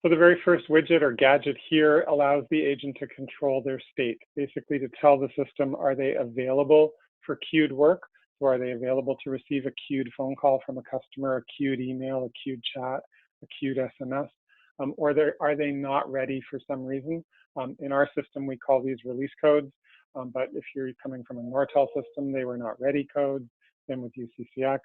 So the very first widget or gadget here allows the agent to control their state, basically to tell the system, are they available for queued work? So are they available to receive a queued phone call from a customer, a queued email, a queued chat, a queued SMS, or are they not ready for some reason? In our system, we call these release codes, but if you're coming from a Nortel system, they were not ready codes. Same with UCCX.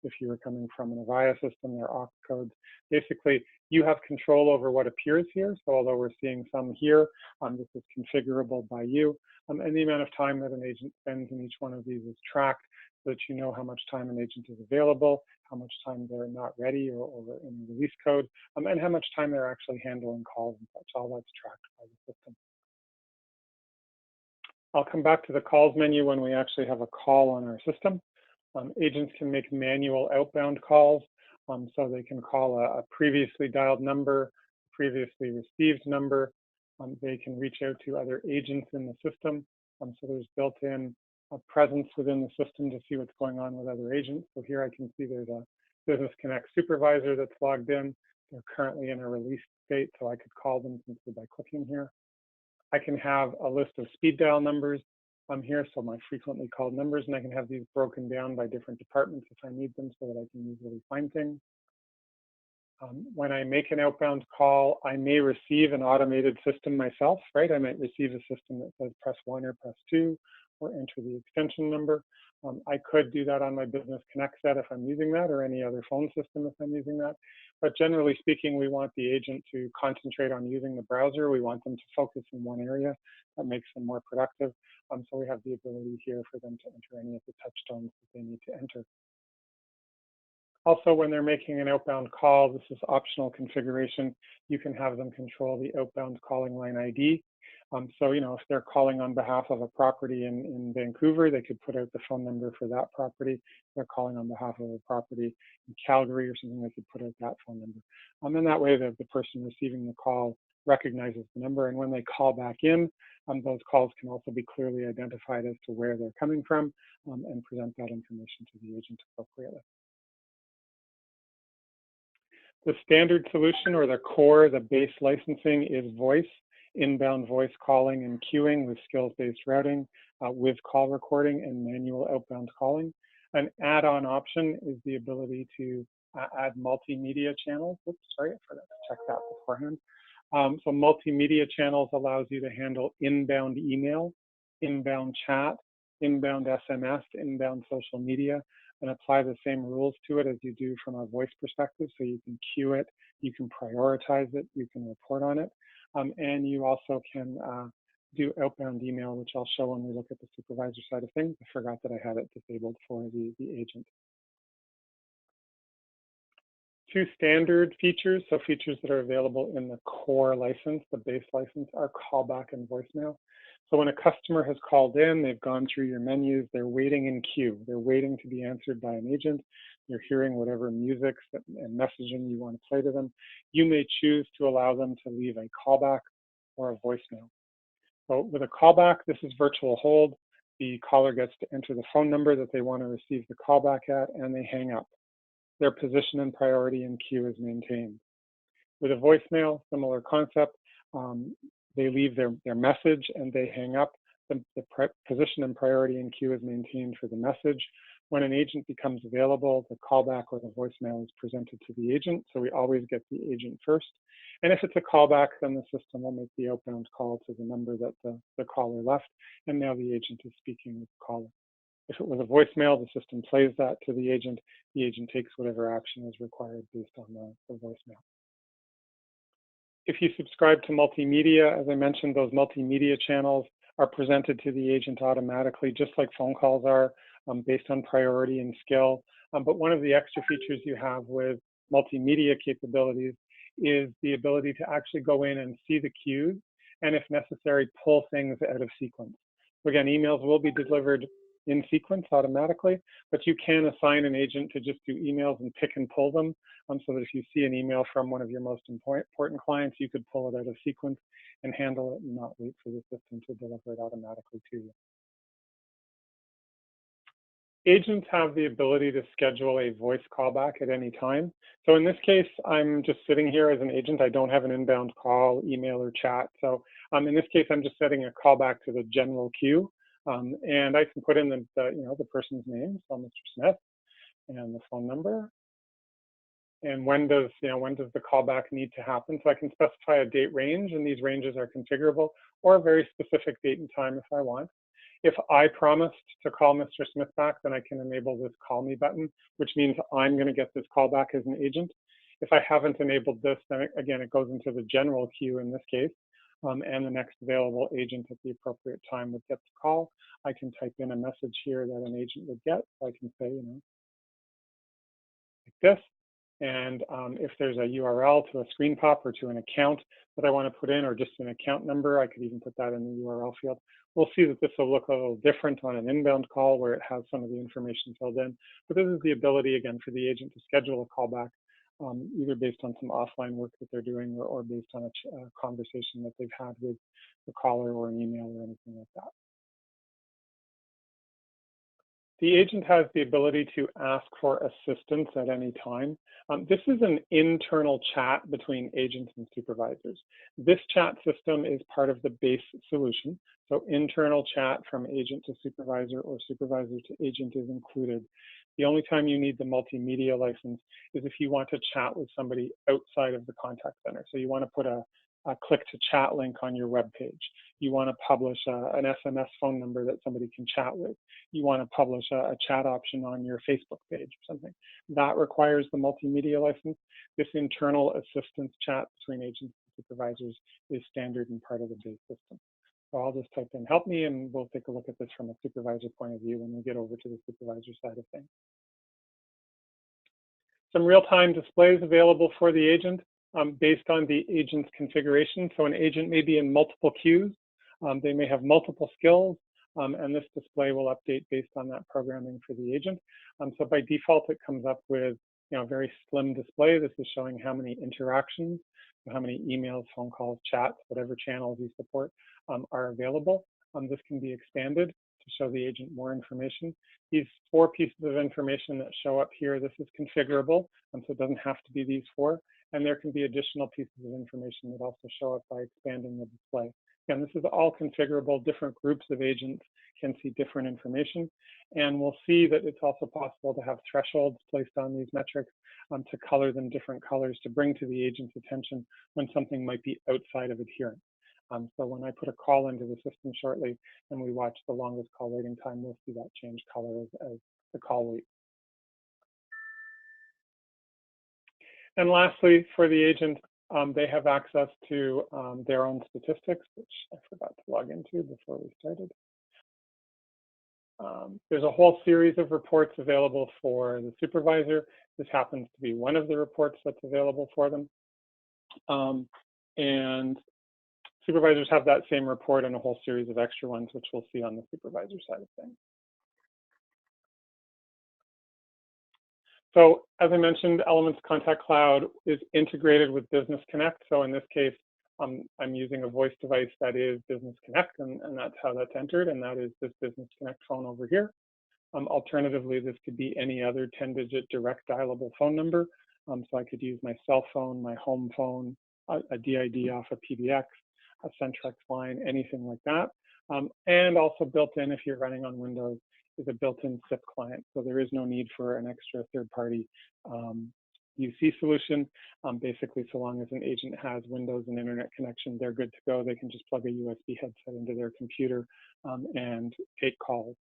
If you were coming from an Avaya system, they're aux codes. Basically, you have control over what appears here. So although we're seeing some here, this is configurable by you. And the amount of time that an agent spends in each one of these is tracked so that you know how much time an agent is available, how much time they're not ready or in the release code, and how much time they're actually handling calls and such. All that's tracked by the system. I'll come back to the calls menu when we actually have a call on our system. Agents can make manual outbound calls, so they can call a previously dialed number, previously received number. They can reach out to other agents in the system. So there's built-in presence within the system to see what's going on with other agents. So here I can see there's a Business Connect supervisor that's logged in. They're currently in a release state, so I could call them simply by clicking here. I can have a list of speed dial numbers here, so my frequently called numbers, and I can have these broken down by different departments if I need them so that I can easily find things. When I make an outbound call, I may receive an automated system myself, right? I might receive a system that says press 1 or press 2 or enter the extension number. I could do that on my Business Connect set if I'm using that, or any other phone system if I'm using that. But generally speaking, we want the agent to concentrate on using the browser. We want them to focus in one area. That makes them more productive. So we have the ability here for them to enter any of the touchstones that they need to enter. Also, when they're making an outbound call, this is optional configuration. You can have them control the outbound calling line ID. So, if they're calling on behalf of a property in Vancouver, they could put out the phone number for that property. If they're calling on behalf of a property in Calgary or something, they could put out that phone number. And that way, the person receiving the call recognizes the number. And when they call back in, those calls can also be clearly identified as to where they're coming from and present that information to the agent appropriately. The standard solution, or the core, the base licensing, is voice, inbound voice calling and queuing with skills-based routing, with call recording and manual outbound calling. An add-on option is the ability to add multimedia channels. Oops, sorry, I forgot to check that beforehand. So multimedia channels allows you to handle inbound email, inbound chat, inbound SMS, inbound social media, and apply the same rules to it as you do from a voice perspective. So you can queue it, you can prioritize it, you can report on it, and you also can do outbound email, which I'll show when we look at the supervisor side of things. I forgot that I had it disabled for the agent. Two standard features, so features that are available in the core license, the base license, are callback and voicemail. So when a customer has called in, they've gone through your menus, they're waiting in queue. They're waiting to be answered by an agent. You're hearing whatever music and messaging you want to play to them. You may choose to allow them to leave a callback or a voicemail. So with a callback, this is virtual hold. The caller gets to enter the phone number that they want to receive the callback at, and they hang up. Their position and priority in queue is maintained. With a voicemail, similar concept. They leave their message and they hang up. The position and priority in queue is maintained for the message. When an agent becomes available, the callback or the voicemail is presented to the agent. So we always get the agent first. And if it's a callback, then the system will make the outbound call to the number that the caller left. And now the agent is speaking with the caller. If it was a voicemail, the system plays that to the agent. The agent takes whatever action is required based on the voicemail. If you subscribe to multimedia, as I mentioned, those multimedia channels are presented to the agent automatically, just like phone calls are, based on priority and skill. But one of the extra features you have with multimedia capabilities is the ability to actually go in and see the queues, and if necessary, pull things out of sequence. So again, emails will be delivered in sequence automatically, but you can assign an agent to just do emails and pick and pull them, so that if you see an email from one of your most important clients, you could pull it out of sequence and handle it and not wait for the system to deliver it automatically to you. Agents have the ability to schedule a voice callback at any time. So in this case, I'm just sitting here as an agent. I don't have an inbound call, email, or chat. So in this case, I'm just setting a callback to the general queue. And I can put in the person's name, so Mr. Smith, and the phone number. And when does the callback need to happen? So I can specify a date range, and these ranges are configurable, or a very specific date and time if I want. If I promised to call Mr. Smith back, then I can enable this call me button, which means I'm going to get this call back as an agent. If I haven't enabled this, then again, it goes into the general queue in this case, and the next available agent at the appropriate time would get the call. I can type in a message here that an agent would get. So I can say, like this. And if there's a URL to a screen pop or to an account that I want to put in, or just an account number, I could even put that in the URL field. We'll see that this will look a little different on an inbound call where it has some of the information filled in. But this is the ability, again, for the agent to schedule a callback, either based on some offline work that they're doing, or based on a conversation that they've had with the caller, or an email, or anything like that. The agent has the ability to ask for assistance at any time. This is an internal chat between agents and supervisors. This chat system is part of the base solution. So internal chat from agent to supervisor, or supervisor to agent, is included. The only time you need the multimedia license is if you want to chat with somebody outside of the contact center. So you want to put a click to chat link on your web page. You want to publish an SMS phone number that somebody can chat with. You want to publish a chat option on your Facebook page or something. That requires the multimedia license. This internal assistance chat between agents and supervisors is standard and part of the base system. So I'll just type in help me, and we'll take a look at this from a supervisor point of view when we get over to the supervisor side of things. Some real-time displays available for the agent based on the agent's configuration. So an agent may be in multiple queues. They may have multiple skills, and this display will update based on that programming for the agent. So by default, it comes up with a very slim display. This is showing how many interactions, how many emails, phone calls, chats, whatever channels you support are available. This can be expanded to show the agent more information. These 4 pieces of information that show up here, this is configurable, so it doesn't have to be these 4. And there can be additional pieces of information that also show up by expanding the display. Again, this is all configurable. Different groups of agents can see different information. And we'll see that it's also possible to have thresholds placed on these metrics to color them different colors to bring to the agent's attention when something might be outside of adherence. So when I put a call into the system shortly and we watch the longest call waiting time, we'll see that change color as the call wait. And lastly, for the agent, they have access to their own statistics, which I forgot to log into before we started. There's a whole series of reports available for the supervisor. This happens to be one of the reports that's available for them. And supervisors have that same report and a whole series of extra ones, which we'll see on the supervisor side of things. So as I mentioned, Elements Contact Cloud is integrated with Business Connect. So in this case, I'm using a voice device that is Business Connect, and that's how that's entered, and that is this Business Connect phone over here. Alternatively, this could be any other 10-digit direct dialable phone number. So I could use my cell phone, my home phone, a DID off a PBX, a Centrex line, anything like that. And also built in, if you're running on Windows, is a built-in SIP client. So there is no need for an extra third-party UC solution. Basically, so long as an agent has Windows and internet connection, they're good to go. They can just plug a USB headset into their computer and take calls.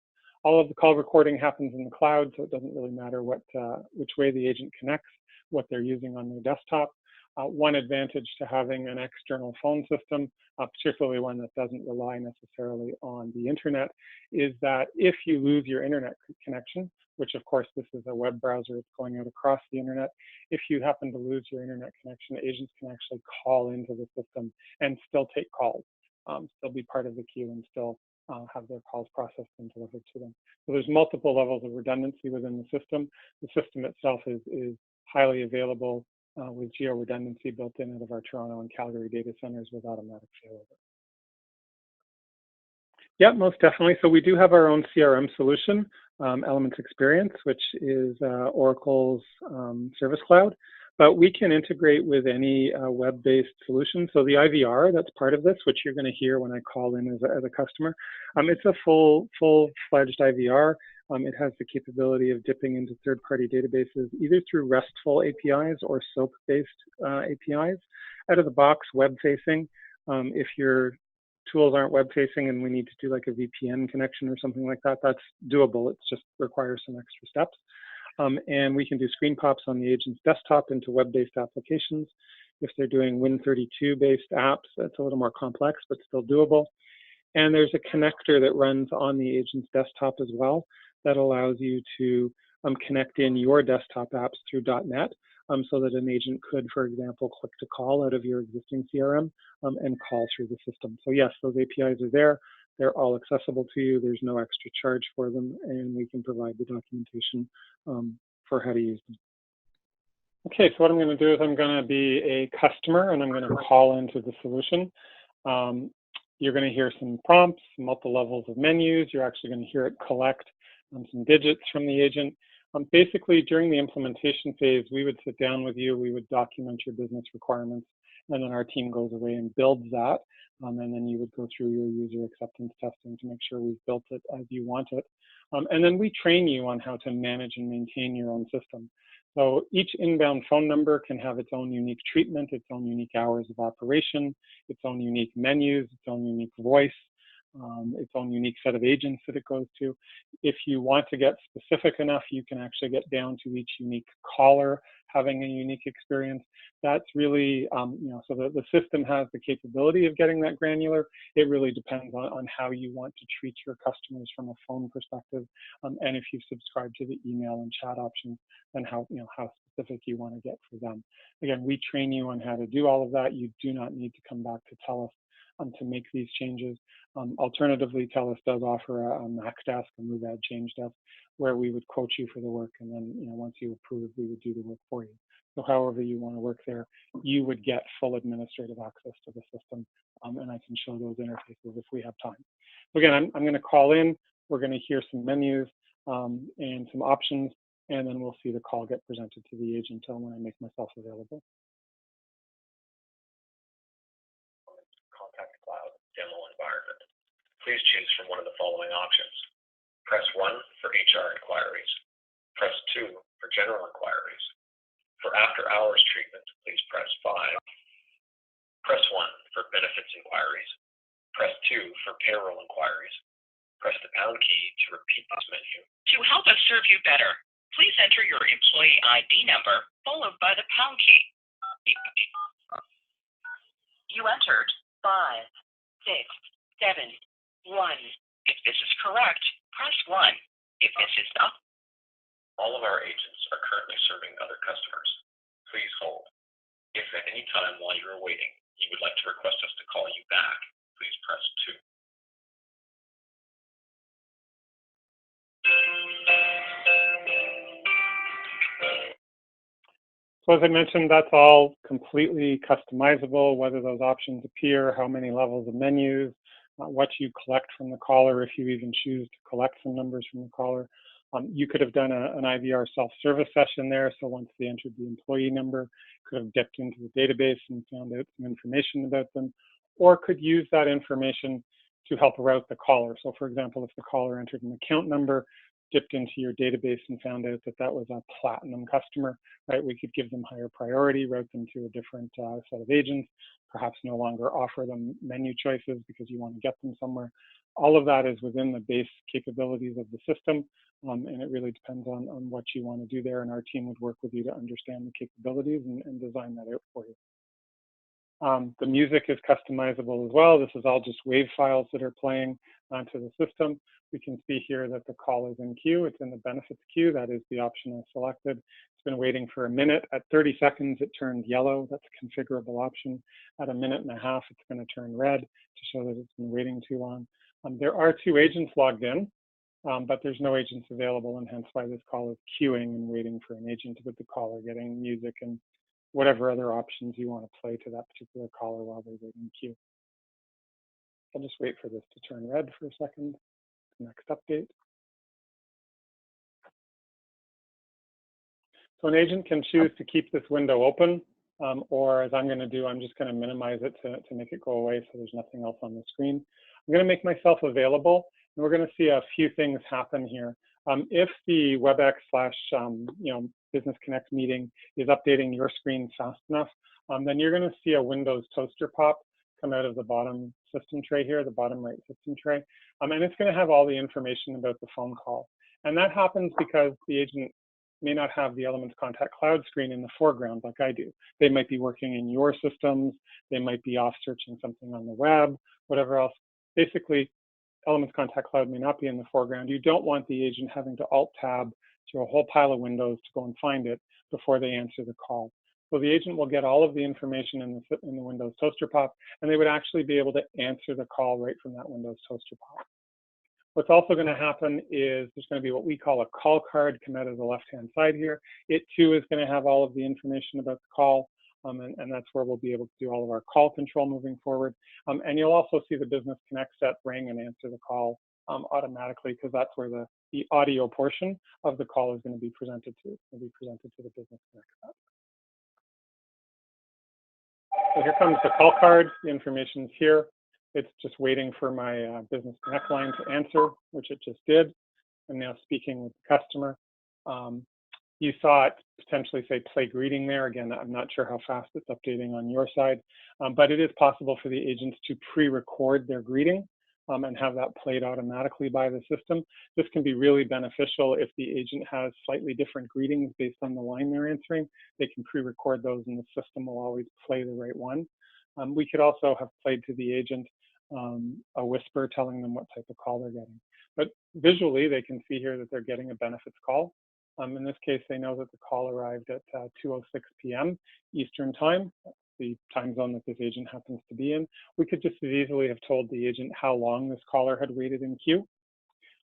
All of the call recording happens in the cloud, so it doesn't really matter which way the agent connects, what they're using on their desktop. One advantage to having an external phone system, particularly one that doesn't rely necessarily on the internet, is that if you lose your internet connection, which of course this is a web browser, it's going out across the internet. If you happen to lose your internet connection, agents can actually call into the system and still take calls, still be part of the queue and still have their calls processed and delivered to them. So there's multiple levels of redundancy within the system. The system itself is highly available with geo-redundancy built in out of our Toronto and Calgary data centers with automatic failover. Yeah, most definitely. So we do have our own CRM solution. Elements Experience, which is Oracle's Service Cloud. But we can integrate with any web-based solution. So the IVR, that's part of this, which you're going to hear when I call in as a customer. It's a full-fledged IVR. It has the capability of dipping into third-party databases, either through RESTful APIs or SOAP-based APIs. Out of the box, web-facing. If your tools aren't web-facing and we need to do like a VPN connection or something like that, that's doable. It just requires some extra steps. And we can do screen pops on the agent's desktop into web-based applications. If they're doing Win32-based apps, that's a little more complex, but still doable. And there's a connector that runs on the agent's desktop as well that allows you to connect in your desktop apps through .NET so that an agent could, for example, click to call out of your existing CRM and call through the system. So yes, those APIs are there. They're all accessible to you. There's no extra charge for them, and we can provide the documentation for how to use them. Okay, so what I'm going to do is I'm going to be a customer, and I'm going to call into the solution. You're going to hear some prompts, multiple levels of menus. You're actually going to hear it collect some digits from the agent. Basically, during the implementation phase, we would sit down with you, we would document your business requirements, and then our team goes away and builds that. And then you would go through your user acceptance testing to make sure we've built it as you want it. And then we train you on how to manage and maintain your own system. So each inbound phone number can have its own unique treatment, its own unique hours of operation, its own unique menus, its own unique voice, its own unique set of agents that it goes to. If you want to get specific enough, you can actually get down to each unique caller having a unique experience. That's really, so the system has the capability of getting that granular. It really depends on how you want to treat your customers from a phone perspective. And if you subscribe to the email and chat options, then how specific you want to get for them. Again, we train you on how to do all of that. You do not need to come back to TELUS to make these changes. Alternatively, TELUS does offer a Mac desk, a move add change desk, where we would quote you for the work, and then once you approve, we would do the work for you. So however you want to work there, you would get full administrative access to the system, and I can show those interfaces if we have time. So again, I'm going to call in. We're going to hear some menus and some options, and then we'll see the call get presented to the agent when I make myself available. Contact Cloud demo environment. Please choose from one of the following options. Press 1 for HR inquiries. Press 2 for general inquiries. For after-hours treatment, please press 5. Press 1 for benefits inquiries. Press 2 for payroll inquiries. Press the pound key to repeat this menu. To help us serve you better, please enter your employee ID number followed by the pound key. You entered 5, 6, 7, 1. If this is correct, press 1. If this is not. All of our agents are currently serving other customers. Please hold. If at any time while you are waiting, you would like to request us to call you back, please press 2. So as I mentioned, that's all completely customizable, whether those options appear, how many levels of menus, what you collect from the caller, if you even choose to collect some numbers from the caller. You could have done an IVR self-service session there, so once they entered the employee number, could have dipped into the database and found out some information about them, or could use that information to help route the caller. So for example, if the caller entered an account number, dipped into your database and found out that that was a platinum customer, right? We could give them higher priority, route them to a different set of agents, perhaps no longer offer them menu choices because you want to get them somewhere. All of that is within the base capabilities of the system, and it really depends on what you want to do there, and our team would work with you to understand the capabilities and design that out for you. The music is customizable as well. This is all just WAV files that are playing onto the system. We can see here that the call is in queue. It's in the benefits queue. That is the option I selected. It's been waiting for a minute. At 30 seconds, it turned yellow. That's a configurable option. At a minute and a half, it's going to turn red to show that it's been waiting too long. There are 2 agents logged in, but there's no agents available, and hence why this call is queuing and waiting for an agent with the caller getting music and whatever other options you want to play to that particular caller while they're waiting in queue. I'll just wait for this to turn red for a second. Next update. So an agent can choose to keep this window open, or as I'm going to do, I'm just going to minimize it to make it go away so there's nothing else on the screen. I'm going to make myself available, and we're going to see a few things happen here. If the WebEx / Business Connect meeting is updating your screen fast enough, then you're going to see a Windows toaster pop come out of the bottom system tray here, the bottom right system tray, and it's going to have all the information about the phone call. And that happens because the agent may not have the Elements Contact Cloud screen in the foreground like I do. They might be working in your systems, they might be off searching something on the web, whatever else. Basically, Elements Contact Cloud may not be in the foreground. You don't want the agent having to Alt-Tab to a whole pile of windows to go and find it before they answer the call. So the agent will get all of the information in the Windows toaster pop, and they would actually be able to answer the call right from that Windows toaster pop. What's also going to happen is there's going to be what we call a call card come out of the left-hand side here. It too is going to have all of the information about the call, and that's where we'll be able to do all of our call control moving forward. And you'll also see the Business Connect set ring and answer the call automatically, because that's where the audio portion of the call is going to be presented to. It'll be presented to the Business Connect set. So here comes the call card. The information's here. It's just waiting for my Business Connect line to answer, which it just did. I'm now speaking with the customer. You saw it potentially say play greeting there. Again, I'm not sure how fast it's updating on your side, but it is possible for the agents to pre-record their greeting and have that played automatically by the system. This can be really beneficial if the agent has slightly different greetings based on the line they're answering. They can pre-record those and the system will always play the right one. We could also have played to the agent a whisper telling them what type of call they're getting. But visually, they can see here that they're getting a benefits call. In this case, they know that the call arrived at 2:06 p.m. Eastern time, the time zone that this agent happens to be in. We could just as easily have told the agent how long this caller had waited in queue.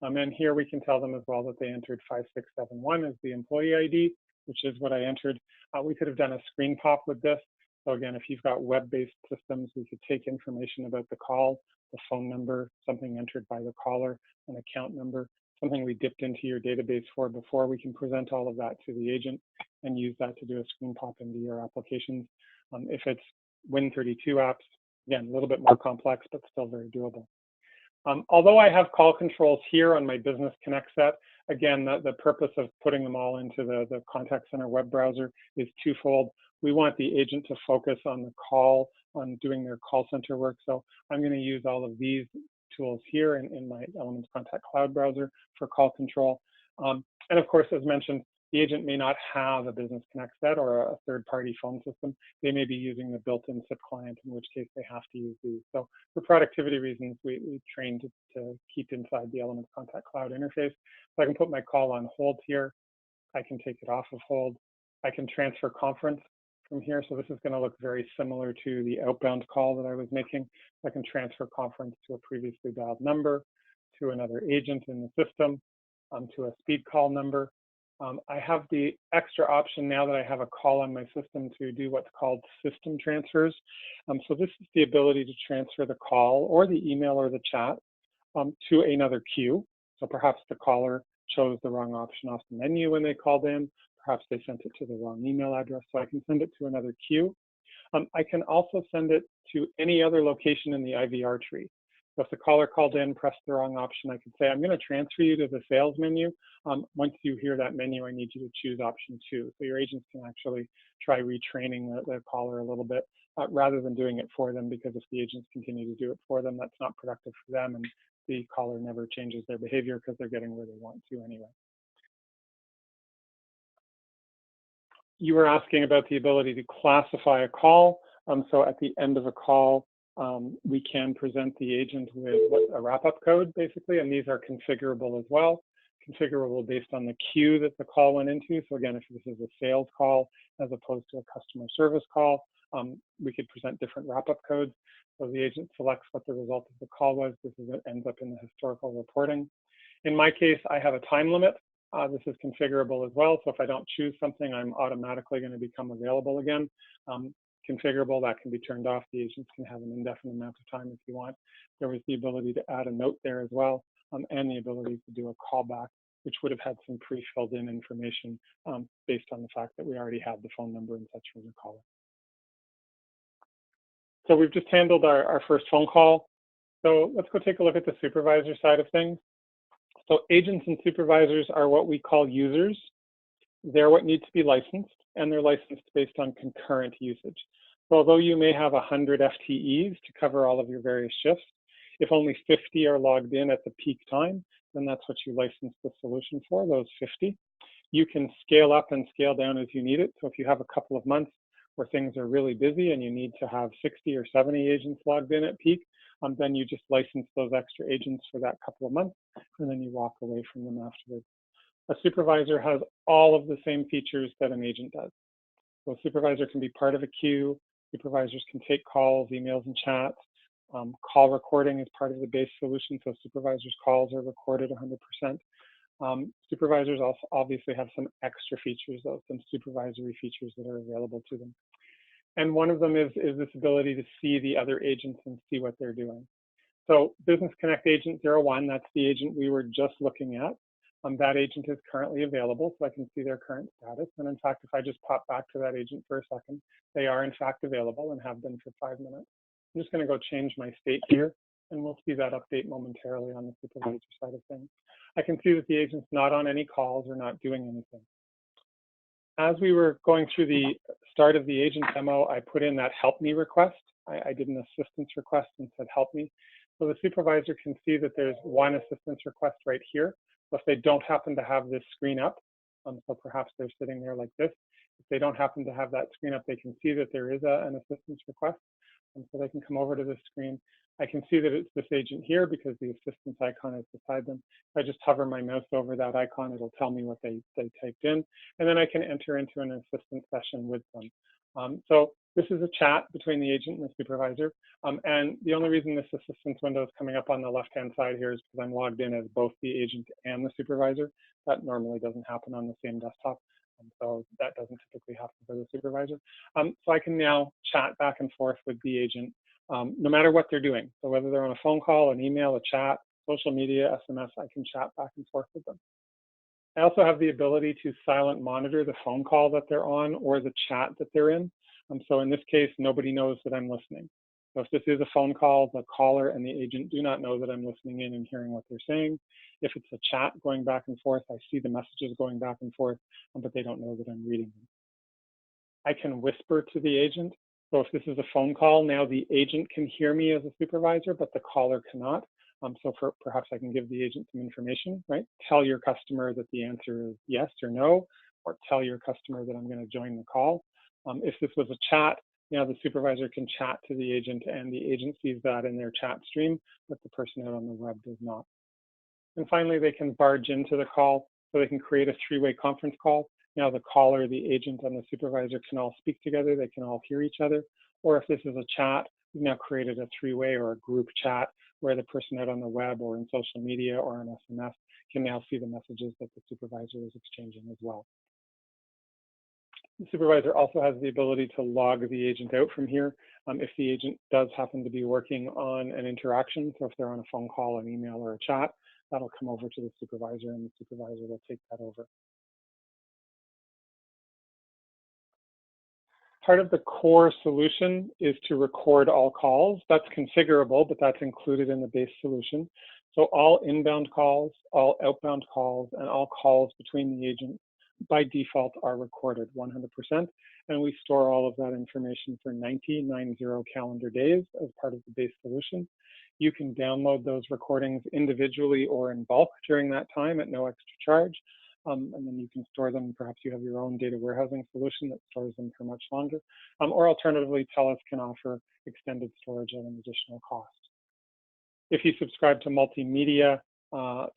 And here we can tell them as well that they entered 5671 as the employee ID, which is what I entered. We could have done a screen pop with this. So again, if you've got web-based systems, we could take information about the call, the phone number, something entered by the caller, an account number, something we dipped into your database for before. We can present all of that to the agent and use that to do a screen pop into your applications. If it's Win32 apps, again, a little bit more complex, but still very doable. Although I have call controls here on my Business Connect set, again, the purpose of putting them all into the contact center web browser is twofold. We want the agent to focus on the call, on doing their call center work. So I'm going to use all of these tools here in my Elements Contact Cloud browser for call control. And of course, as mentioned, the agent may not have a Business Connect set or a third-party phone system. They may be using the built-in SIP client, in which case they have to use these. So for productivity reasons, we train to keep inside the Elements Contact Cloud interface. So I can put my call on hold here. I can take it off of hold. I can transfer conference from here. So this is going to look very similar to the outbound call that I was making. I can transfer conference to a previously dialed number, to another agent in the system, to a speed call number. I have the extra option now that I have a call on my system to do what's called system transfers. So this is the ability to transfer the call or the email or the chat to another queue. So perhaps the caller chose the wrong option off the menu when they called in. Perhaps they sent it to the wrong email address, so I can send it to another queue. I can also send it to any other location in the IVR tree. So if the caller called in, pressed the wrong option, I could say, I'm going to transfer you to the sales menu. Once you hear that menu, I need you to choose option 2. So your agents can actually try retraining the caller a little bit rather than doing it for them, because if the agents continue to do it for them, that's not productive for them, and the caller never changes their behavior because they're getting where they want to anyway. You were asking about the ability to classify a call. So at the end of a call, we can present the agent with a wrap-up code, basically, and these are configurable as well. Configurable based on the queue that the call went into. So again, if this is a sales call as opposed to a customer service call, we could present different wrap-up codes. So the agent selects what the result of the call was. This is what ends up in the historical reporting. In my case, I have a time limit. This is configurable as well. So if I don't choose something, I'm automatically going to become available again. Configurable, that can be turned off. The agents can have an indefinite amount of time if you want. There was the ability to add a note there as well, and the ability to do a callback which would have had some pre-filled in information based on the fact that we already had the phone number and such for the caller. So we've just handled our first phone call. So let's go take a look at the supervisor side of things. So agents and supervisors are what we call users. They're what need to be licensed, and they're licensed based on concurrent usage. So although you may have 100 FTEs to cover all of your various shifts, if only 50 are logged in at the peak time, then that's what you license the solution for, those 50. You can scale up and scale down as you need it. So if you have a couple of months where things are really busy and you need to have 60 or 70 agents logged in at peak, then you just license those extra agents for that couple of months, and then you walk away from them afterwards. A supervisor has all of the same features that an agent does. So a supervisor can be part of a queue. Supervisors can take calls, emails, and chats. Call recording is part of the base solution, so supervisors' calls are recorded 100%. Supervisors also obviously have some extra features, though, some supervisory features that are available to them. And one of them is this ability to see the other agents and see what they're doing. So Business Connect Agent 01, that's the agent we were just looking at. That agent is currently available, so I can see their current status. And in fact, if I just pop back to that agent for a second, they are in fact available and have been for 5 minutes. I'm just going to go change my state here, and we'll see that update momentarily on the supervisor side of things. I can see that the agent's not on any calls or not doing anything. As we were going through the start of the agent demo, I put in that help me request. I did an assistance request and said help me. So the supervisor can see that there's one assistance request right here. So if they don't happen to have this screen up, so perhaps they're sitting there like this, if they don't happen to have that screen up, they can see that there is an assistance request. And so they can come over to this screen. I can see that it's this agent here because the assistance icon is beside them. If I just hover my mouse over that icon, it'll tell me what they typed in. And then I can enter into an assistance session with them. So this is a chat between the agent and the supervisor. And the only reason this assistance window is coming up on the left-hand side here is because I'm logged in as both the agent and the supervisor. That normally doesn't happen on the same desktop. So that doesn't typically happen for the supervisor. So I can now chat back and forth with the agent, no matter what they're doing. So whether they're on a phone call, an email, a chat, social media, SMS, I can chat back and forth with them. I also have the ability to silent monitor the phone call that they're on or the chat that they're in. So in this case, nobody knows that I'm listening. So if this is a phone call, the caller and the agent do not know that I'm listening in and hearing what they're saying. If it's a chat going back and forth, I see the messages going back and forth, but they don't know that I'm reading them. I can whisper to the agent. So if this is a phone call, now the agent can hear me as a supervisor, but the caller cannot. So perhaps I can give the agent some information, right? Tell your customer that the answer is yes or no, or tell your customer that I'm going to join the call. If this was a chat, now the supervisor can chat to the agent and the agent sees that in their chat stream, but the person out on the web does not. And finally, they can barge into the call, so they can create a three-way conference call. Now the caller, the agent, and the supervisor can all speak together. They can all hear each other. Or if this is a chat, we've now created a three-way or a group chat where the person out on the web or in social media or on SMS can now see the messages that the supervisor is exchanging as well. The supervisor also has the ability to log the agent out from here if the agent does happen to be working on an interaction. So if they're on a phone call, an email, or a chat, that'll come over to the supervisor and the supervisor will take that over. Part of the core solution is to record all calls. That's configurable, but that's included in the base solution. So all inbound calls, all outbound calls, and all calls between the agents by default are recorded 100%. And we store all of that information for 90 calendar days as part of the base solution. You can download those recordings individually or in bulk during that time at no extra charge. And then you can store them. Perhaps you have your own data warehousing solution that stores them for much longer. Or alternatively, TELUS can offer extended storage at an additional cost. If you subscribe to multimedia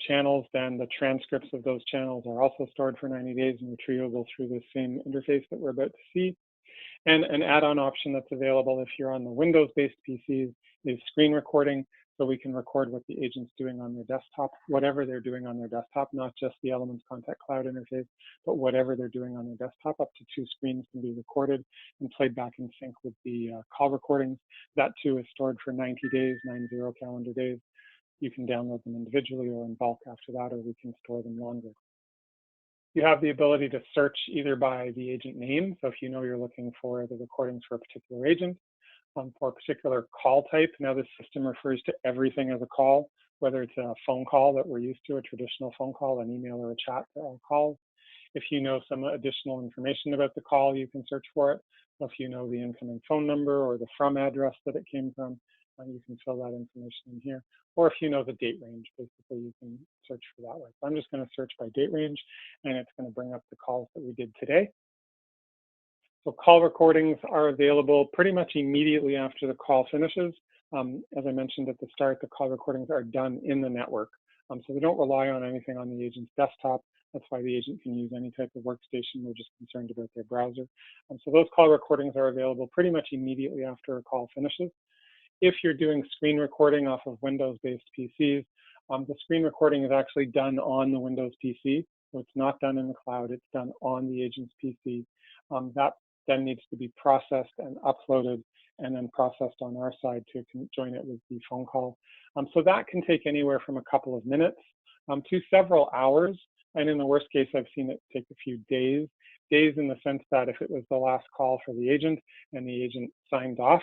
channels, then the transcripts of those channels are also stored for 90 days and retrievable through the same interface that we're about to see. And an add-on option that's available if you're on the Windows-based PCs is screen recording. So we can record what the agent's doing on their desktop, whatever they're doing on their desktop, not just the Elements Contact Cloud interface, but whatever they're doing on their desktop. Up to 2 screens can be recorded and played back in sync with the call recordings. That too is stored for 90 days, 90 calendar days. You can download them individually or in bulk after that, or we can store them longer. You have the ability to search either by the agent name. So if you know you're looking for the recordings for a particular agent, for a particular call type. Now this system refers to everything as a call, whether it's a phone call that we're used to, a traditional phone call, an email or a chat calls. If you know some additional information about the call, you can search for it. So if you know the incoming phone number or the from address that it came from, you can fill that information in here. Or if you know the date range, basically you can search for that way. So I'm just going to search by date range, and it's going to bring up the calls that we did today. So call recordings are available pretty much immediately after the call finishes. As I mentioned at the start, the call recordings are done in the network. So they don't rely on anything on the agent's desktop. That's why the agent can use any type of workstation. We're just concerned about their browser. So those call recordings are available pretty much immediately after a call finishes. If you're doing screen recording off of Windows-based PCs, the screen recording is actually done on the Windows PC. So it's not done in the cloud, it's done on the agent's PC. That then needs to be processed and uploaded and then processed on our side to join it with the phone call. So that can take anywhere from a couple of minutes to several hours. And in the worst case, I've seen it take a few days. Days in the sense that if it was the last call for the agent and the agent signed off,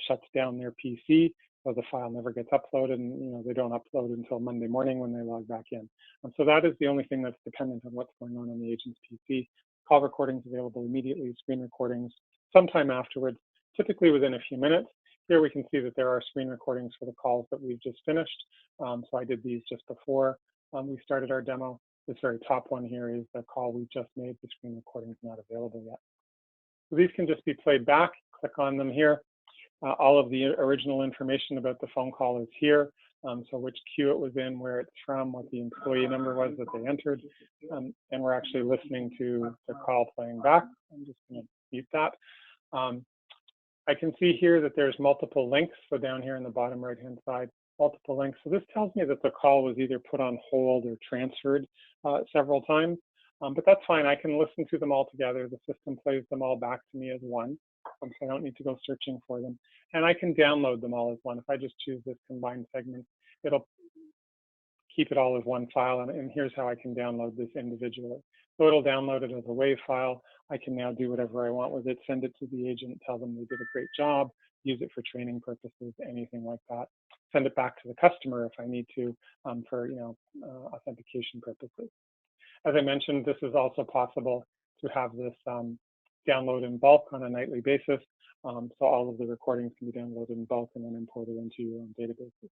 shuts down their PC, so the file never gets uploaded, and they don't upload until Monday morning when they log back in. So that is the only thing that's dependent on what's going on the agent's PC. Call recordings available immediately, screen recordings sometime afterwards, typically within a few minutes. Here we can see that there are screen recordings for the calls that we've just finished. So I did these just before we started our demo. This very top one here is the call we just made. The screen recording is not available yet. So these can just be played back. Click on them here. All of the original information about the phone call is here. So which queue it was in, where it's from, what the employee number was that they entered. And we're actually listening to the call playing back. I'm just going to mute that. I can see here that there's multiple links. So down here in the bottom right-hand side, multiple links. So this tells me that the call was either put on hold or transferred several times. But that's fine. I can listen to them all together. The system plays them all back to me as one. So I don't need to go searching for them. And I can download them all as one. If I just choose this combined segment, it'll keep it all as one file. And here's how I can download this individually. So it'll download it as a WAV file. I can now do whatever I want with it, send it to the agent, tell them they did a great job, use it for training purposes, anything like that. Send it back to the customer if I need to for authentication purposes. As I mentioned, this is also possible to have this download in bulk on a nightly basis. So all of the recordings can be downloaded in bulk and then imported into your own databases.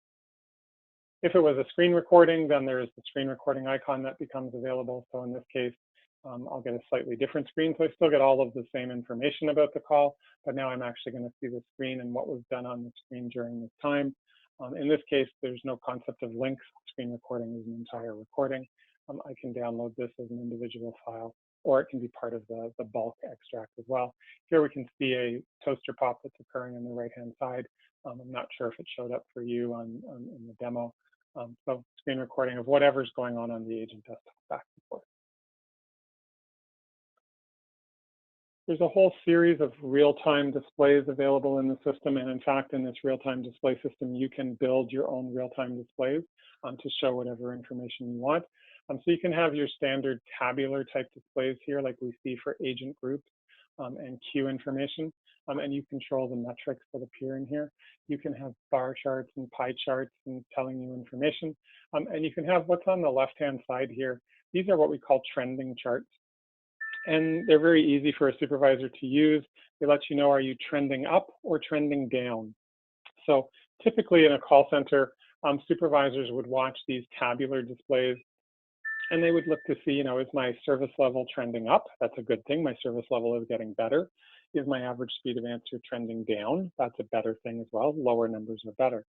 If it was a screen recording, then there's the screen recording icon that becomes available. So in this case, I'll get a slightly different screen. So I still get all of the same information about the call, but now I'm actually going to see the screen and what was done on the screen during this time. In this case, there's no concept of links. Screen recording is an entire recording. I can download this as an individual file, or it can be part of the bulk extract as well. Here we can see a toaster pop that's occurring on the right-hand side. I'm not sure if it showed up for you in the demo. So screen recording of whatever's going on the agent desktop back and forth. There's a whole series of real-time displays available in the system. And in fact, in this real-time display system, you can build your own real-time displays to show whatever information you want. So you can have your standard tabular type displays here, like we see for agent groups and queue information. And you control the metrics that appear in here. You can have bar charts and pie charts and telling you information. And you can have what's on the left-hand side here. These are what we call trending charts. And they're very easy for a supervisor to use. They let you know, are you trending up or trending down? So typically in a call center, supervisors would watch these tabular displays, and they would look to see, is my service level trending up? That's a good thing. My service level is getting better. Is my average speed of answer trending down? That's a better thing as well. Lower numbers are better.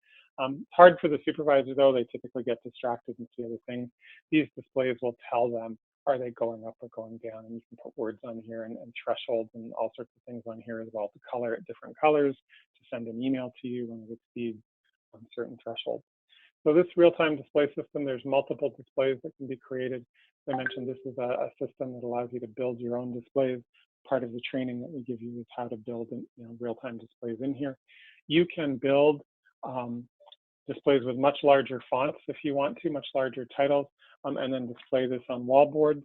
Hard for the supervisor, though. They typically get distracted and see other things. These displays will tell them, are they going up or going down? And you can put words on here and thresholds and all sorts of things on here as well to color it different colors, to send an email to you when it exceeds certain thresholds. So this real-time display system, there's multiple displays that can be created. As I mentioned, this is a system that allows you to build your own displays. Part of the training that we give you is how to build real-time displays in here. You can build displays with much larger fonts if you want to, much larger titles, and then display this on wallboards.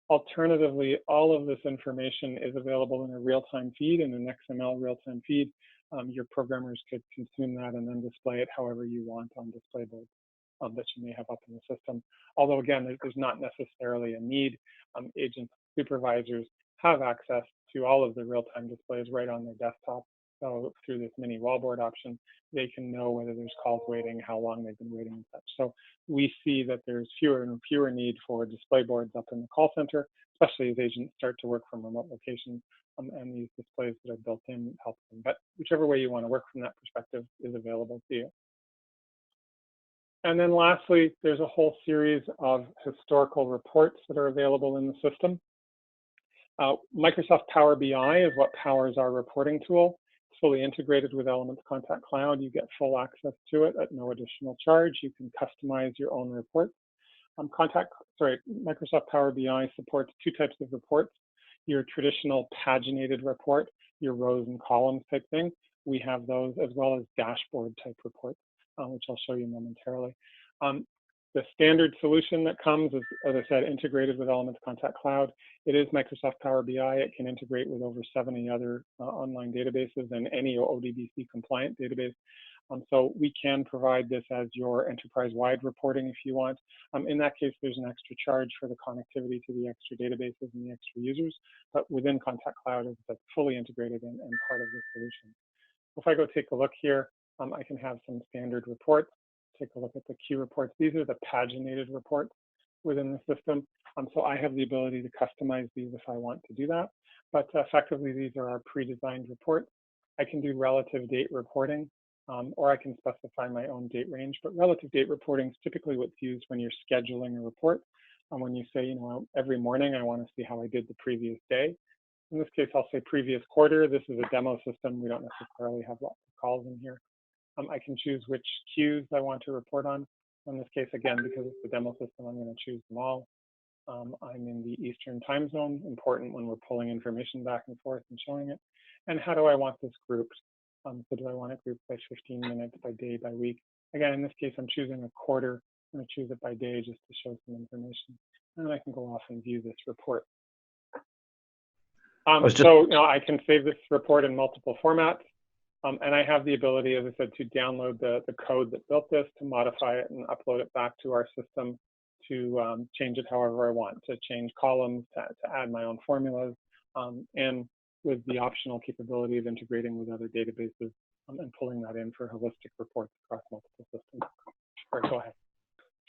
Alternatively, all of this information is available in a real-time feed, in an XML real-time feed. Your programmers could consume that and then display it however you want on display boards that you may have up in the system. Although again, there's not necessarily a need. Agents, supervisors have access to all of the real-time displays right on their desktop. So through this mini wallboard option, they can know whether there's calls waiting, how long they've been waiting and such. So we see that there's fewer and fewer need for display boards up in the call center, especially as agents start to work from remote locations, and these displays that are built in help them. But whichever way you want to work from that perspective is available to you. And then lastly, there's a whole series of historical reports that are available in the system. Microsoft Power BI is what powers our reporting tool. It's fully integrated with Elements Contact Cloud. You get full access to it at no additional charge. You can customize your own reports. Microsoft Power BI supports two types of reports. Your traditional paginated report, your rows and columns type thing. We have those, as well as dashboard type reports, which I'll show you momentarily. The standard solution that comes is, as I said, integrated with Elements Contact Cloud. It is Microsoft Power BI. It can integrate with over 70 other online databases and any ODBC compliant database. So we can provide this as your enterprise-wide reporting if you want. In that case, there's an extra charge for the connectivity to the extra databases and the extra users. But within Contact Cloud, it's fully integrated and part of the solution. If I go take a look here, I can have some standard reports. Take a look at the Q reports. These are the paginated reports within the system. So I have the ability to customize these if I want to do that. But effectively, these are our pre-designed reports. I can do relative date reporting, or I can specify my own date range. But relative date reporting is typically what's used when you're scheduling a report. When you say, every morning I want to see how I did the previous day. In this case, I'll say previous quarter. This is a demo system. We don't necessarily have lots of calls in here. I can choose which queues I want to report on. In this case, again, because it's a demo system, I'm going to choose them all. I'm in the Eastern time zone, important when we're pulling information back and forth and showing it. And how do I want this grouped? So do I want it grouped by 15 minutes, by day, by week? Again, in this case, I'm choosing a quarter. I'm going to choose it by day just to show some information. And then I can go off and view this report. So I can save this report in multiple formats. And I have the ability, as I said, to download the code that built this, to modify it and upload it back to our system, to change it however I want, to change columns, to add my own formulas, and with the optional capability of integrating with other databases and pulling that in for holistic reports across multiple systems. All right, go ahead.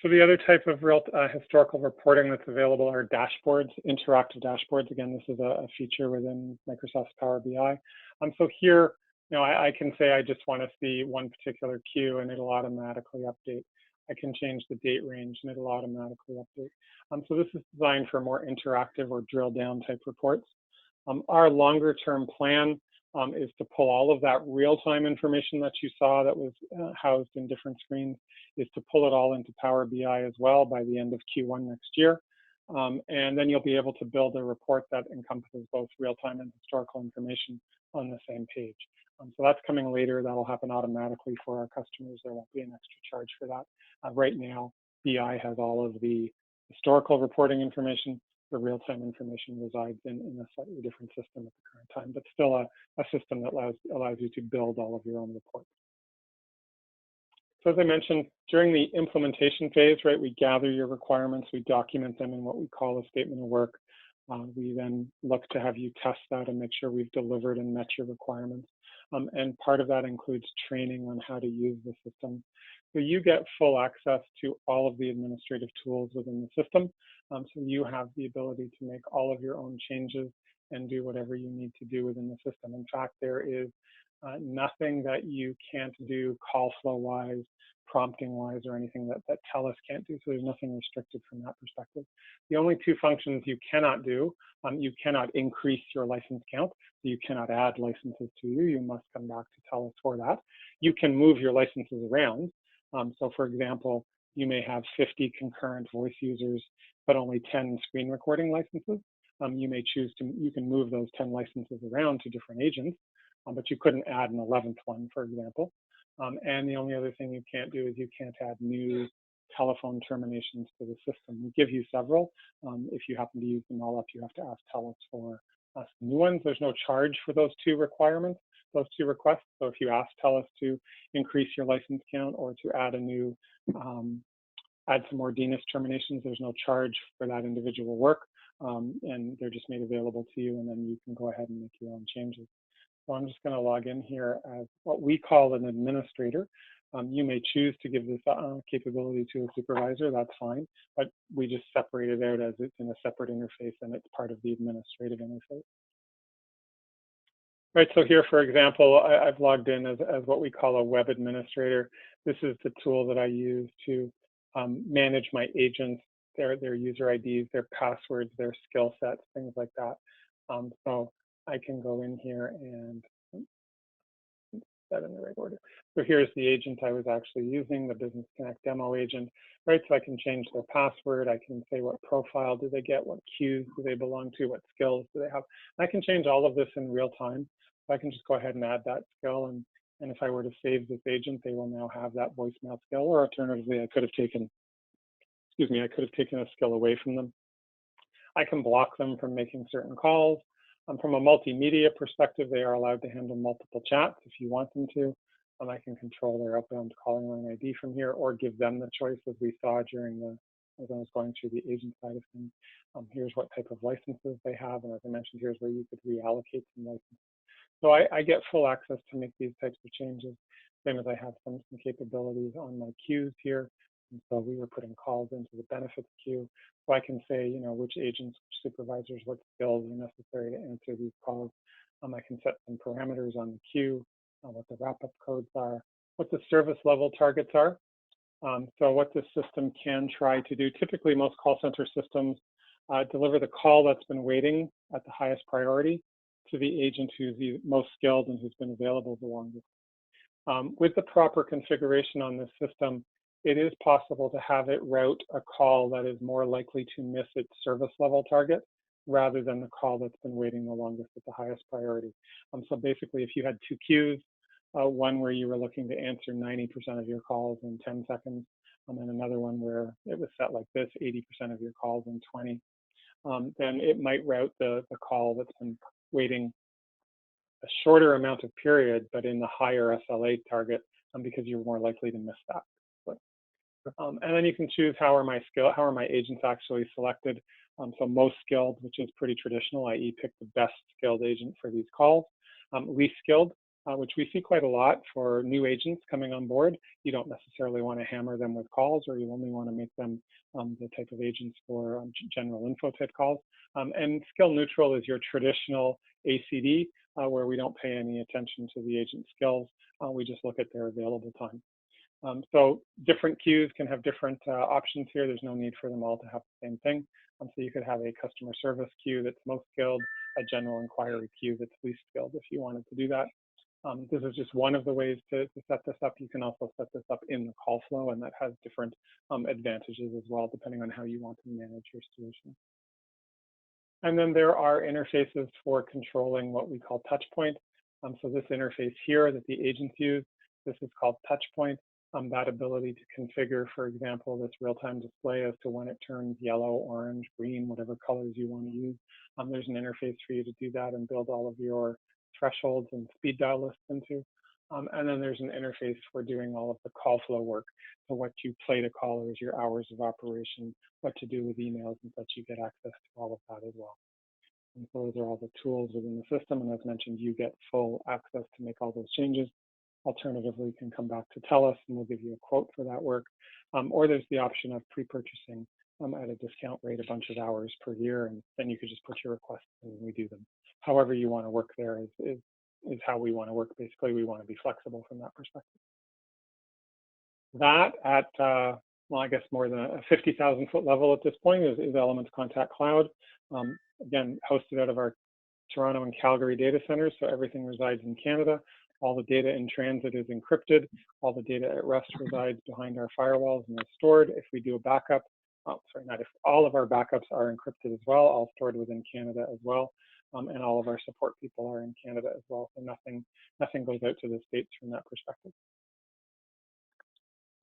So the other type of historical reporting that's available are dashboards, interactive dashboards. Again, this is a feature within Microsoft's Power BI. So here, I can say I just want to see one particular queue and it'll automatically update. I can change the date range and it'll automatically update. So this is designed for more interactive or drill down type reports. Our longer term plan is to pull all of that real-time information that you saw that was housed in different screens, is to pull it all into Power BI as well by the end of Q1 next year. And then you'll be able to build a report that encompasses both real-time and historical information on the same page. So that's coming later. That'll happen automatically for our customers. There won't be an extra charge for that. Right now, BI has all of the historical reporting information. The real-time information resides in a slightly different system at the current time, but still a system that allows you to build all of your own reports. So as I mentioned, during the implementation phase, right, we gather your requirements, we document them in what we call a statement of work. We then look to have you test that and make sure we've delivered and met your requirements. And part of that includes training on how to use the system. So you get full access to all of the administrative tools within the system. So you have the ability to make all of your own changes and do whatever you need to do within the system. In fact, there is nothing that you can't do call flow wise, prompting wise, or anything that TELUS can't do. So there's nothing restricted from that perspective. The only two functions you cannot do, you cannot increase your license count. So you cannot add licenses to you. You must come back to TELUS for that. You can move your licenses around. So for example, you may have 50 concurrent voice users, but only 10 screen recording licenses. You may choose to, you can move those 10 licenses around to different agents, but you couldn't add an 11th one, for example. And the only other thing you can't do is you can't add new telephone terminations to the system. We give you several. If you happen to use them all up, you have to ask TELUS for some new ones. There's no charge for those two requirements, those two requests. So if you ask TELUS to increase your license count or to add a new, add some more DNIS terminations, there's no charge for that individual work. And they're just made available to you, and then you can go ahead and make your own changes. So I'm just going to log in here as what we call an administrator. You may choose to give this capability to a supervisor, that's fine, but we just separate it out as it's in a separate interface and it's part of the administrative interface. Right, so here, for example, I've logged in as what we call a web administrator. This is the tool that I use to manage my agents, their user IDs, their passwords, their skill sets, things like that. So I can go in here and that in the right order. So here's the agent I was actually using, the Business Connect demo agent, right? So I can change their password. I can say what profile do they get, what queues do they belong to, what skills do they have. I can change all of this in real time. So I can just go ahead and add that skill. And if I were to save this agent, they will now have that voicemail skill, or alternatively, I could have taken, I could have taken a skill away from them. I can block them from making certain calls. From a multimedia perspective, they are allowed to handle multiple chats if you want them to. I can control their outbound calling line ID from here, or give them the choice, as we saw during as I was going through the agent side of things. Here's what type of licenses they have, and as I mentioned, here's where you could reallocate some licenses. So I get full access to make these types of changes. Same as I have some capabilities on my queues here. And so we were putting calls into the benefits queue. So I can say, which agents, which supervisors, what skills are necessary to answer these calls. I can set some parameters on the queue, what the wrap-up codes are, what the service level targets are. So what this system can try to do, typically most call center systems deliver the call that's been waiting at the highest priority to the agent who's the most skilled and who's been available the longest. With the proper configuration on this system, it is possible to have it route a call that is more likely to miss its service level target rather than the call that's been waiting the longest at the highest priority. So basically, if you had two queues, one where you were looking to answer 90% of your calls in 10 seconds, and another one where it was set like this, 80% of your calls in 20, then it might route the call that's been waiting a shorter amount of period, but in the higher SLA target, because you're more likely to miss that. And then you can choose how are my agents actually selected. So most skilled, which is pretty traditional, i.e. pick the best skilled agent for these calls. Least skilled, which we see quite a lot for new agents coming on board. You don't necessarily want to hammer them with calls, or you only want to make them the type of agents for general info type calls. And skill neutral is your traditional ACD, where we don't pay any attention to the agent skills. We just look at their available time. So different queues can have different options here. There's no need for them all to have the same thing. So you could have a customer service queue that's most skilled, a general inquiry queue that's least skilled if you wanted to do that. This is just one of the ways to set this up. You can also set this up in the call flow, and that has different advantages as well, depending on how you want to manage your solution. And then there are interfaces for controlling what we call touch point. So this interface here that the agents use, this is called touch point. That ability to configure, for example, this real-time display as to when it turns yellow, orange, green, whatever colors you want to use. There's an interface for you to do that and build all of your thresholds and speed dial lists into. And then there's an interface for doing all of the call flow work. So what you play to callers, your hours of operation, what to do with emails and such, you get access to all of that as well. And so those are all the tools within the system. And as mentioned, you get full access to make all those changes. Alternatively, you can come back to TELUS and we'll give you a quote for that work. Or there's the option of pre-purchasing at a discount rate a bunch of hours per year, and then you could just put your requests in and we do them. However you want to work there is how we want to work. Basically, we want to be flexible from that perspective. That at, well, I guess more than a 50,000 foot level at this point is Elements Contact Cloud. Again, hosted out of our Toronto and Calgary data centers, so everything resides in Canada. All the data in transit is encrypted. All the data at rest resides behind our firewalls and is stored. If we do a backup, not if, all of our backups are encrypted as well, all stored within Canada as well. And all of our support people are in Canada as well. So nothing goes out to the States from that perspective.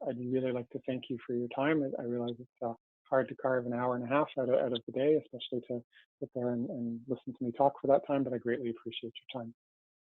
I'd really like to thank you for your time. I realize it's hard to carve an hour and a half out of the day, especially to sit there and listen to me talk for that time, but I greatly appreciate your time.